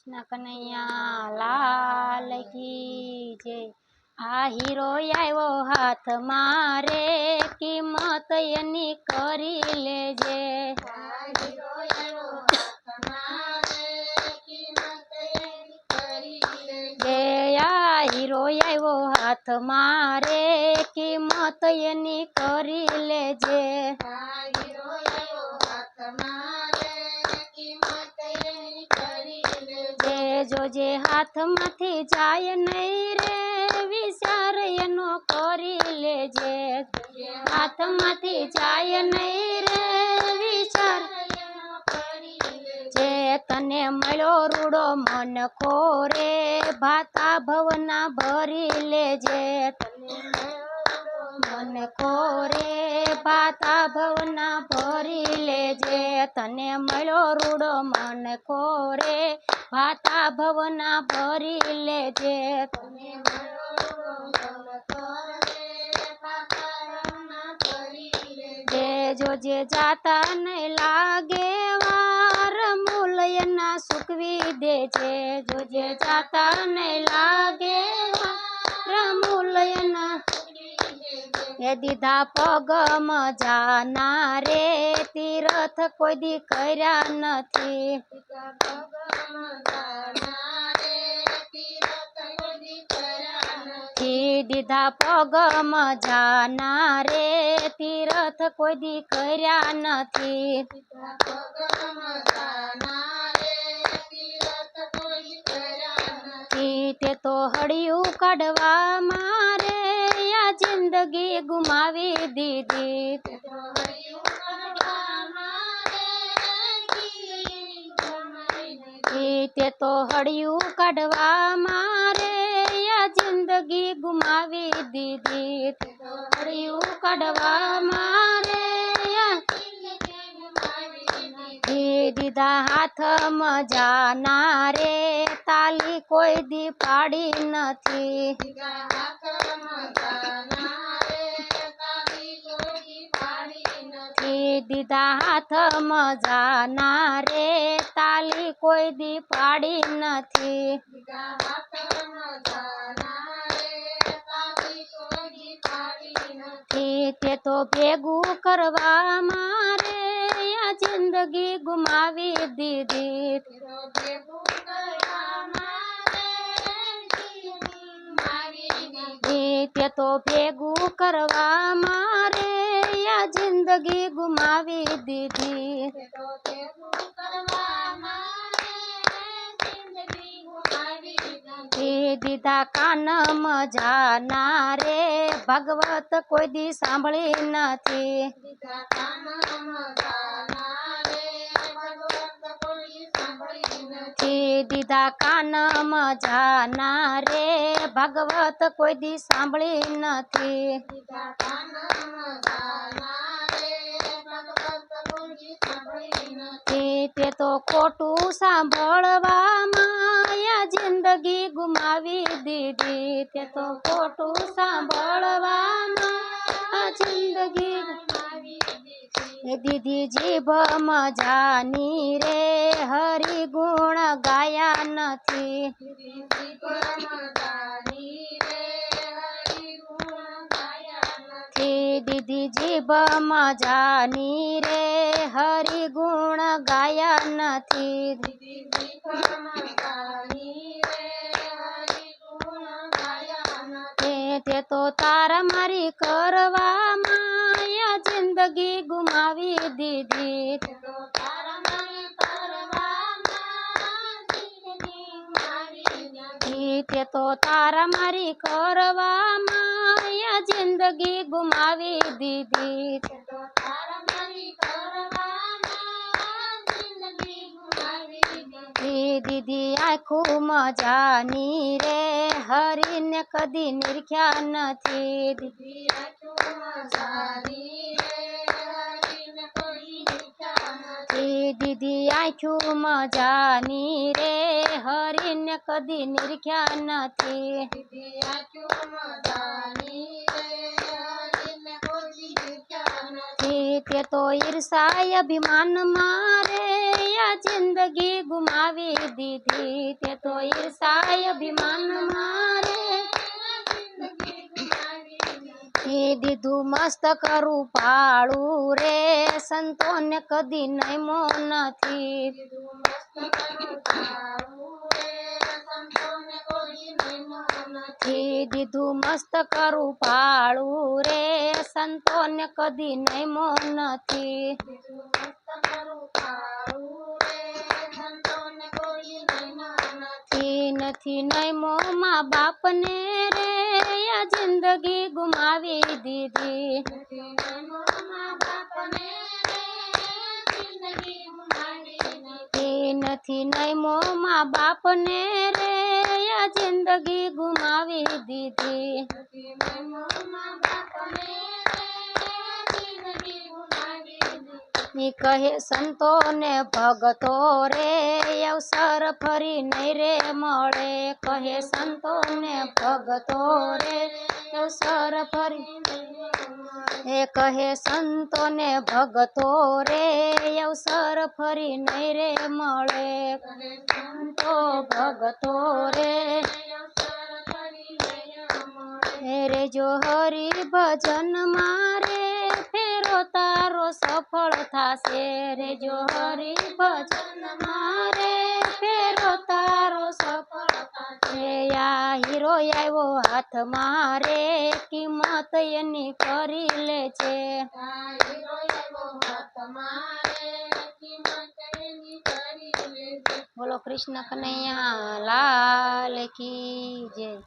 કૃષ્ણ કનૈયા લાલ કી જય। આ હીરો આવ્યો હાથ મારે કિંમત એની કરી લેજે। આ હીરો આવ્યો હાથ મારે કિંમત એની કરી લેજે। જોજે હાથમાંથી જાય નહીં રે વિચાર એનો કરી લેજે। હાથમાંથી જાય નહીં રે વિચાર જે તને મળ્યો રૂડો મન ખોરે ભાતા ભવના ભરી લેજે। મન ખોરે ભાતા ભવના ભરી લેજે। તને મળ્યો રૂડો મન ખોરે ભાતા ભવના ભરી લેજે। જોજે જાતા નહીં લાગે વાર મૂલ એના સૂકવી દેજે। જોજે જાતા નહીં લાગે વાર મૂલ એના એ દીધા પગમ જાના રે તીરથ કોઈ દી કર્યા નથી। દીધા પગમ જાના રે તીરથ કોઈ દી કર્યા નથી। તે તો હળિયું કાઢવા મારે આ જિંદગી ગુમાવી દીધી। તે તો હળિયું કાઢવા મારે આ જિંદગી ગુમાવી દીધી। હળિયું કાઢવા મારે દીધા હાથમાં જાના રે તાલી કોઈ દી પાડી નથી। દીધા હાથમાં જાના રે તાલી કોઈ દી પાડી નથી। તે તો ભેગું કરવા મારે આ જિંદગી ગુમાવી દીધી। તે તો ભેગું કરવા મારે આ જિંદગી ગુમાવી દીધી। દીધા કાનમ જાના રે ભગવત કોઈ દી સાંભળી નથી। દીધા કાનમ જાના રે ભગવત કોઈ દી સાંભળી નથી। તે તો ખોટું સાંભળવામાં આ જિંદગી ગુમાવી દીધી। તે તો ખોટું સાંભળવામાં આ જિંદગી દીધી। જીભ મજાની રે હરિ ગુણ ગાયા નથી। દીધી જીભ મજાની રે હરિ ગુણ ગાયા નથી। તે તો તાર મારી કરવામાં આ જિંદગી ગુમાવી દીધી। તે તો તાર મારી કરવામાં આ જિંદગી ગુમાવી દીધી। દીધી આખું મજાની રે હરીને કદી નિરખ્યા નથી। દીધી આખું મજાની રે હરીને કદી નિરખ્યા નથી। તે તો ઈર્ષા અભિમાન મારે આ જિંદગી ગુમાવી દીધી તે તો ઈર્ષાય અભિમાન મારે દીધું મસ્તક રૂપાળું રે સંતોને કદી નયમો નથી દીધું મસ્તક રૂપાળું રે સંતોને કદી નયમો નથી નથી નયમો મા બાપને રે આ જિંદગી ગુમાવી દીધી નથી નયમો મા બાપને રે આ જિંદગી ગુમાવી દીધી કહે સંતો ને ભગતો રે અવસર ફરી નહીં રે મળે કહે સંતો ને ભગતો રે અવસર ફરી કહે સંતો ને ભગતો રે અવસર ફરી નહીં રે મળે સંતો ભગતો રે રે જો હરિ ભજન મારે ફેરો તારો સફળ થાશે રે જો હરિ ભજન મારે ફેરો તારો સફળ થાશે આ હીરો આવ્યો હાથ મારે કિંમત એની કરી લે છે બોલો કૃષ્ણ કનૈયા લાલ કી જય।